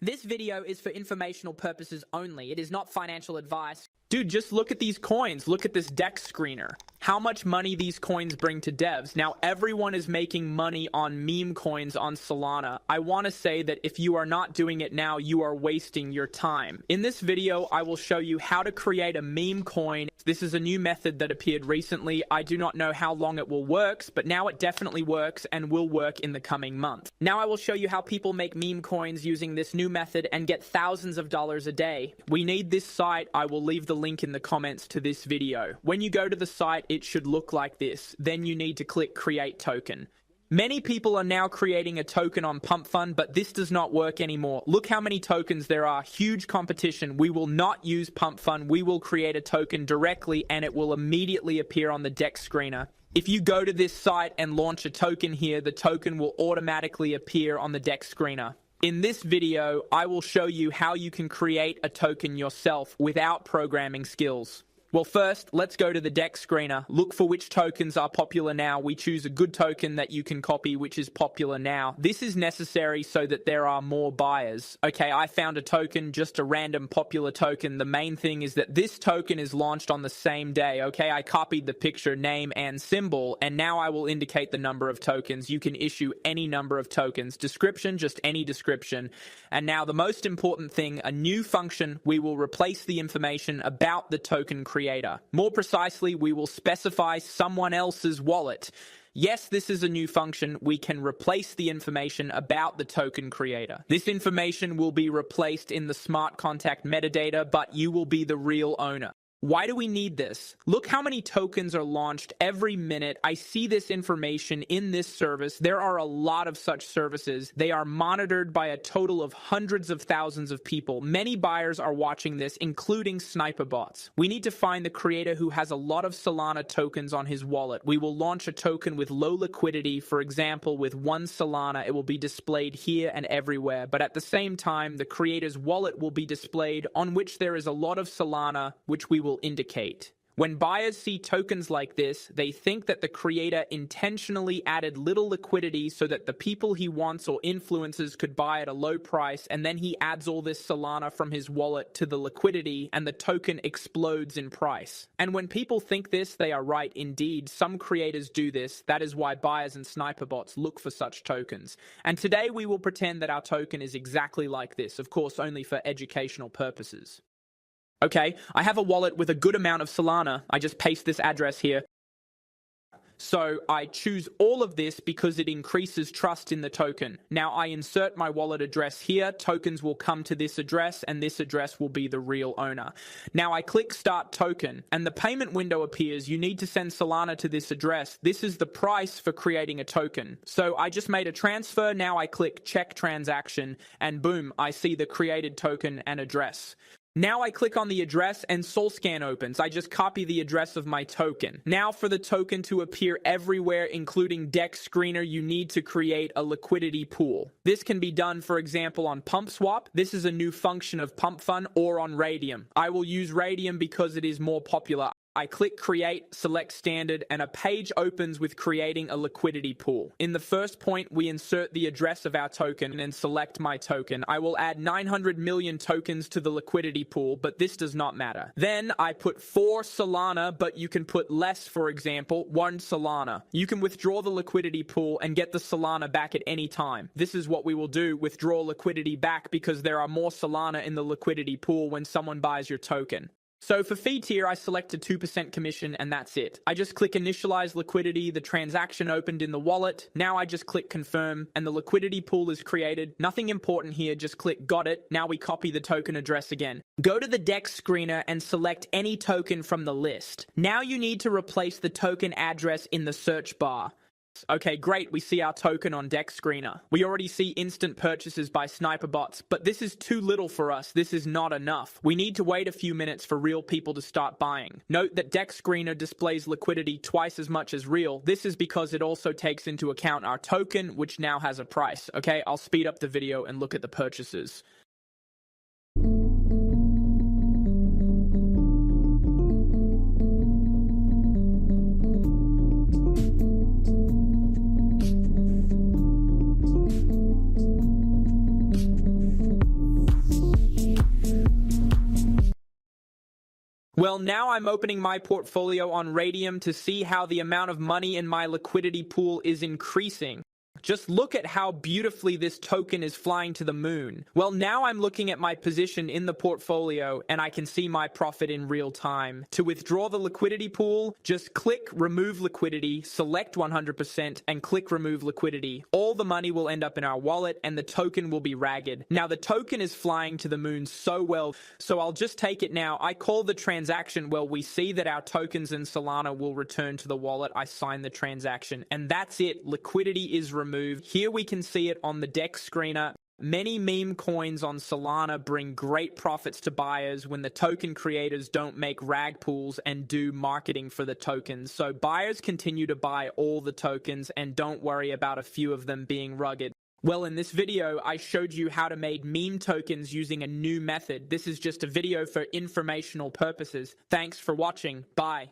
This video is for informational purposes only. It is not financial advice. Dude, just look at these coins. Look at this DEX screener. How much money these coins bring to devs. Now, everyone is making money on meme coins on Solana. I want to say that if you are not doing it now, you are wasting your time. In this video, I will show you how to create a meme coin. This is a new method that appeared recently. I do not know how long it will work, but now it definitely works and will work in the coming month. Now I will show you how people make meme coins using this new method and get thousands of dollars a day. We need this site. I will leave the link in the comments to this video. When you go to the site, it should look like this. Then you need to click Create Token. Many people are now creating a token on PumpFun, but this does not work anymore. Look how many tokens there are. Huge competition. We will not use PumpFun. We will create a token directly and it will immediately appear on the DEX screener. If you go to this site and launch a token here, the token will automatically appear on the DEX screener. In this video, I will show you how you can create a token yourself without programming skills. Well, first, let's go to the DEX screener. Look for which tokens are popular now. We choose a good token that you can copy, which is popular now. This is necessary so that there are more buyers. Okay, I found a token, just a random popular token. The main thing is that this token is launched on the same day. Okay, I copied the picture, name, and symbol, and now I will indicate the number of tokens. You can issue any number of tokens. Description, just any description. And now the most important thing, a new function, we will replace the information about the token creator. More precisely, we will specify someone else's wallet. Yes, this is a new function. We can replace the information about the token creator. This information will be replaced in the smart contract metadata, but you will be the real owner. Why do we need this? Look how many tokens are launched every minute. I see this information in this service. There are a lot of such services. They are monitored by a total of hundreds of thousands of people. Many buyers are watching this, including sniper bots. We need to find the creator who has a lot of Solana tokens on his wallet. We will launch a token with low liquidity. For example, with 1 Solana, it will be displayed here and everywhere. But at the same time, the creator's wallet will be displayed on which there is a lot of Solana, which we will indicate. When buyers see tokens like this, they think that the creator intentionally added little liquidity so that the people he wants or influencers could buy at a low price, and then he adds all this Solana from his wallet to the liquidity and the token explodes in price. And when people think this, they are right indeed. Some creators do this. That is why buyers and sniper bots look for such tokens. And today we will pretend that our token is exactly like this, of course only for educational purposes. Okay, I have a wallet with a good amount of Solana. I just paste this address here. So I choose all of this because it increases trust in the token. Now I insert my wallet address here. Tokens will come to this address and this address will be the real owner. Now I click Start Token and the payment window appears. You need to send Solana to this address. This is the price for creating a token. So I just made a transfer. Now I click Check Transaction and boom, I see the created token and address. Now I click on the address and SolScan opens. I just copy the address of my token. Now for the token to appear everywhere, including DEX screener, you need to create a liquidity pool. This can be done, for example, on PumpSwap. This is a new function of PumpFun, or on Radium. I will use Radium because it is more popular. I click Create, select Standard, and a page opens with creating a liquidity pool. In the first point, we insert the address of our token and select my token. I will add 900 million tokens to the liquidity pool, but this does not matter. Then I put 4 Solana, but you can put less, for example, 1 Solana. You can withdraw the liquidity pool and get the Solana back at any time. This is what we will do, withdraw liquidity back, because there are more Solana in the liquidity pool when someone buys your token. So for fee tier, I select a 2% commission and that's it. I just click initialize liquidity, the transaction opened in the wallet. Now I just click confirm and the liquidity pool is created. Nothing important here, just click got it. Now we copy the token address again. Go to the DEX screener and select any token from the list. Now you need to replace the token address in the search bar. Okay, great, we see our token on DEX screener. We already see instant purchases by sniper bots, but this is too little for us. This is not enough. We need to wait a few minutes for real people to start buying. Note that DEX screener displays liquidity twice as much as real. This is because it also takes into account our token, which now has a price. Okay, I'll speed up the video and look at the purchases. Well, now I'm opening my portfolio on Radium to see how the amount of money in my liquidity pool is increasing. Just look at how beautifully this token is flying to the moon. Well, now I'm looking at my position in the portfolio and I can see my profit in real time. To withdraw the liquidity pool, just click remove liquidity, select 100% and click remove liquidity. All the money will end up in our wallet and the token will be ragged. Now the token is flying to the moon so well, so I'll just take it now. I call the transaction. Well, we see that our tokens in Solana will return to the wallet. I sign the transaction and that's it. Liquidity is removed. Here we can see it on the DEX screener. Many meme coins on Solana bring great profits to buyers when the token creators don't make rag pools and do marketing for the tokens. So buyers continue to buy all the tokens and don't worry about a few of them being rugged. Well, in this video, I showed you how to make meme tokens using a new method. This is just a video for informational purposes. Thanks for watching. Bye.